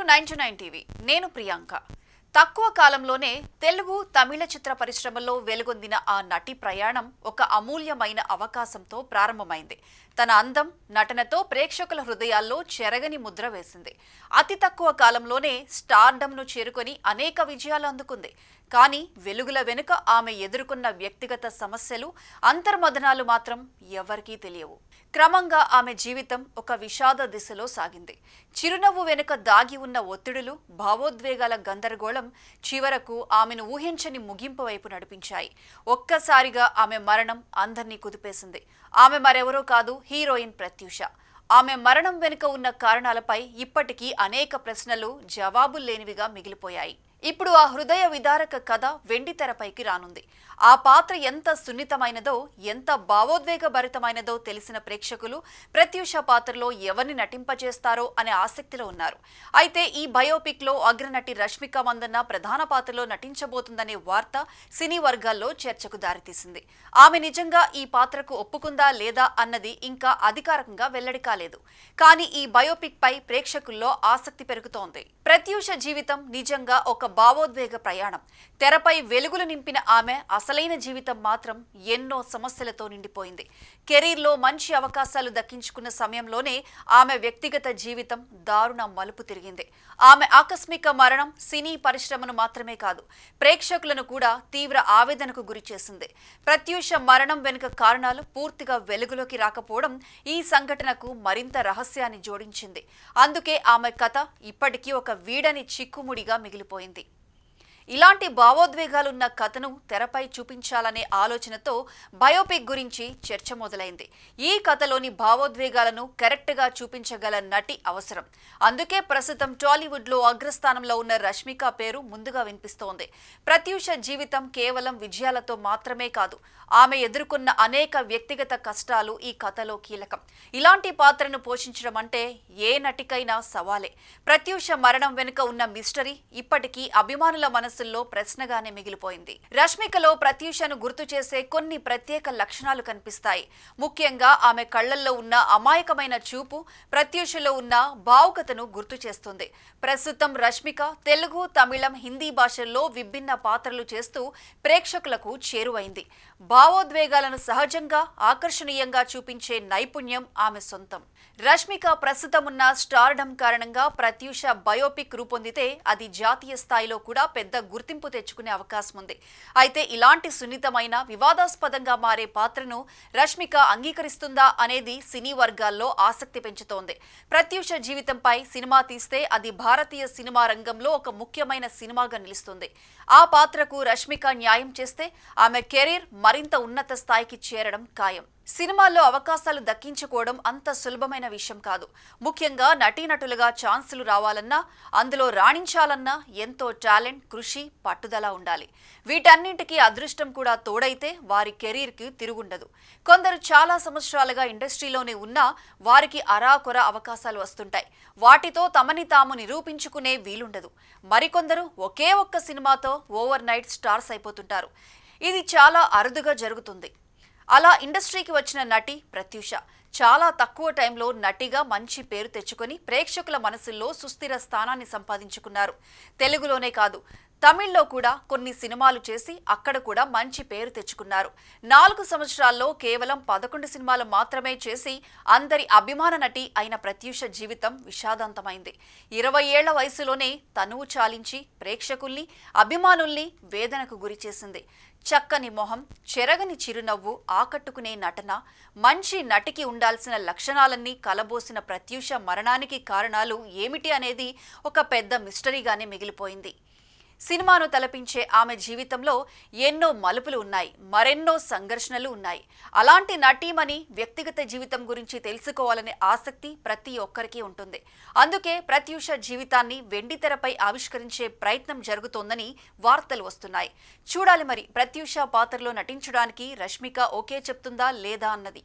9 TV నేను ప్రియాంక తక్కువ కాలంలోనే తెలుగు తమిళ చిత్ర పరిశ్రమలో వెలుగొందిన ఆ నటి ప్రయాణం ఒక అమూల్యమైన అవకాశంతో ప్రారంభమైంది. తన అందం నటనతో ప్రేక్షకుల హృదయాల్లో చెరగని ముద్ర వేసింది. అతి తక్కువ కాలంలోనే స్టార్డమ్ను చేరుకొని అనేక విజయాలు అందుకుంది. కానీ వెలుగుల వెనుక ఆమె ఎదుర్కొన్న వ్యక్తిగత సమస్యలు అంతర్మదనాలు మాత్రం ఎవరికీ తెలియవు. క్రమంగా ఆమె జీవితం ఒక విషాద దిశలో సాగింది. చిరునవ్వు వెనుక దాగి ఉన్న ఒత్తిడులు, భావోద్వేగాల గందరగోళం చివరకు ఆమెను ఊహించని ముగింపు వైపు నడిపించాయి. ఒక్కసారిగా ఆమె మరణం అందరినీ కుదిపేసింది. ఆమె మరెవరో కాదు, హీరోయిన్ ప్రత్యూష. ఆమె మరణం వెనుక ఉన్న కారణాలపై ఇప్పటికీ అనేక ప్రశ్నలు జవాబులు లేనివిగా మిగిలిపోయాయి. ఇప్పుడు ఆ హృదయ విదారక కథ వెండితెరపైకి రానుంది. ఆ పాత్ర ఎంత సున్నితమైనదో, ఎంత భావోద్వేగభరితమైనదో తెలిసిన ప్రేక్షకులు ప్రత్యూష పాత్రలో ఎవరిని నటింపజేస్తారో అనే ఆసక్తిలో ఉన్నారు. అయితే ఈ బయోపిక్ లో అగ్రనటి రష్మిక మందన్న ప్రధాన పాత్రలో నటించబోతుందనే వార్త సినీ వర్గాల్లో చర్చకు దారితీసింది. ఆమె నిజంగా ఈ పాత్రకు ఒప్పుకుందా లేదా అన్నది ఇంకా అధికారికంగా వెల్లడి కాలేదు. కానీ ఈ బయోపిక్ పై ప్రేక్షకుల్లో ఆసక్తి పెరుగుతోంది. ప్రత్యూష జీవితం నిజంగా ఒక భావోద్వేగ ప్రయాణం. తెరపై వెలుగులు నింపిన ఆమె అసలైన జీవితం మాత్రం ఎన్నో సమస్యలతో నిండిపోయింది. కెరీర్లో మంచి అవకాశాలు దక్కించుకున్న సమయంలోనే ఆమె వ్యక్తిగత జీవితం దారుణ మలుపు తిరిగింది. ఆమె ఆకస్మిక మరణం సినీ పరిశ్రమను మాత్రమే కాదు, ప్రేక్షకులను కూడా తీవ్ర ఆవేదనకు గురి చేసింది. ప్రత్యూష మరణం వెనుక కారణాలు పూర్తిగా వెలుగులోకి రాకపోవడం ఈ సంఘటనకు మరింత రహస్యాన్ని జోడించింది. అందుకే ఆమె కథ ఇప్పటికీ ఒక వీడని చిక్కుముడిగా మిగిలిపోయింది. ఇలాంటి భావోద్వేగాలున్న కథను తెరపై చూపించాలనే ఆలోచనతో బయోపిక్ గురించి చర్చ మొదలైంది. ఈ కథలోని భావోద్వేగాలను కరెక్ట్గా చూపించగల నటి అవసరం. అందుకే ప్రస్తుతం టాలీవుడ్లో అగ్రస్థానంలో ఉన్న రష్మిక పేరు ముందుగా వినిపిస్తోంది. ప్రత్యూష జీవితం కేవలం విజయాలతో మాత్రమే కాదు, ఆమె ఎదుర్కొన్న అనేక వ్యక్తిగత కష్టాలు ఈ కథలో కీలకం. ఇలాంటి పాత్రను పోషించడం అంటే ఏ నటికైనా సవాలే. ప్రత్యూష మరణం వెనుక ఉన్న మిస్టరీ ఇప్పటికీ అభిమానుల మనసుల్లో ప్రశ్నగానే మిగిలిపోయింది. రష్మికలో ప్రత్యూషను గుర్తు చేసే కొన్ని ప్రత్యేక లక్షణాలు కనిపిస్తాయి. ముఖ్యంగా ఆమె కళ్లల్లో ఉన్న అమాయకమైన చూపు ప్రత్యూషలో ఉన్న భావుకతను గుర్తు చేస్తుంది. ప్రస్తుతం రష్మిక తెలుగు, తమిళం, హిందీ భాషల్లో విభిన్న పాత్రలు చేస్తూ ప్రేక్షకులకు చేరువైంది. భావోద్వేగాలను సహజంగా ఆకర్షణీయంగా చూపించే నైపుణ్యం ఆమె సొంతం. రష్మిక ప్రస్తుతం ఉన్న స్టార్డమ్ కారణంగా ప్రత్యూష బయోపిక్ రూపొందితే అది జాతీయ స్థాయిలో కూడా పెద్ద గుర్తింపు తెచ్చుకునే అవకాశం ఉంది. అయితే ఇలాంటి సున్నితమైన, వివాదాస్పదంగా మారే పాత్రను రష్మిక అంగీకరిస్తుందా అనేది సినీ వర్గాల్లో ఆసక్తి పెంచుతోంది. ప్రత్యూష జీవితంపై సినిమా తీస్తే అది భారతీయ సినిమా రంగంలో ఒక ముఖ్యమైన సినిమాగా నిలుస్తుంది. ఆ పాత్రకు రష్మిక న్యాయం చేస్తే ఆమె కెరీర్ మరింత ఉన్నత స్థాయికి చేరడం ఖాయం. సినిమాల్లో అవకాశాలు దక్కించుకోవడం అంత సులభమైన విషయం కాదు. ముఖ్యంగా నటీనటులుగా ఛాన్సులు రావాలన్నా, అందులో రాణించాలన్నా ఎంతో టాలెంట్, కృషి, పట్టుదల ఉండాలి. వీటన్నింటికీ అదృష్టం కూడా తోడైతే వారి కెరీర్కి తిరుగుండదు. కొందరు చాలా సంవత్సరాలుగా ఇండస్ట్రీలోనే ఉన్నా వారికి అరాకొర అవకాశాలు వస్తుంటాయి. వాటితో తమని తాము నిరూపించుకునే వీలుండదు. మరికొందరు ఒకే ఒక్క సినిమాతో ఓవర్ నైట్ స్టార్స్ అయిపోతుంటారు. ఇది చాలా అరుదుగా జరుగుతుంది. అలా ఇండస్ట్రీకి వచ్చిన నటి ప్రత్యూష చాలా తక్కువ టైంలో నటిగా మంచి పేరు తెచ్చుకొని ప్రేక్షకుల మనసుల్లో సుస్థిర స్థానాన్ని సంపాదించుకున్నారు. తెలుగులోనే కాదు, తమిళ్లో కూడా కొన్ని సినిమాలు చేసి అక్కడ కూడా మంచి పేరు తెచ్చుకున్నారు. 4 సంవత్సరాల్లో కేవలం 11 సినిమాలు మాత్రమే చేసి అందరి అభిమాన నటి అయిన ప్రత్యూష జీవితం విషాదాంతమైంది. 20 ఏళ్ల వయసులోనే తనువు చాలించి ప్రేక్షకుల్ని, అభిమానుల్ని వేదనకు గురి చేసింది. చక్కని మొహం, చెరగని చిరునవ్వు, ఆకట్టుకునే నటన, మంచి నటికి ఉండాల్సిన లక్షణాలన్నీ కలబోసిన ప్రత్యూష మరణానికి కారణాలు ఏమిటి అనేది ఒక పెద్ద మిస్టరీగానే మిగిలిపోయింది. సినిమాను తలపించే ఆమె జీవితంలో ఎన్నో మలుపులు ఉన్నాయి, మరెన్నో సంఘర్షణలు ఉన్నాయి. అలాంటి నటీమణి వ్యక్తిగత జీవితం గురించి తెలుసుకోవాలనే ఆసక్తి ప్రతి ఒక్కరికి ఉంటుంది. అందుకే ప్రత్యూష జీవితాన్ని వెండితెరపై ఆవిష్కరించే ప్రయత్నం జరుగుతోందని వార్తలు వస్తున్నాయి. చూడాలి మరి ప్రత్యూష పాత్రలో నటించడానికి రష్మిక ఓకే చెప్తుందా లేదా అన్నది.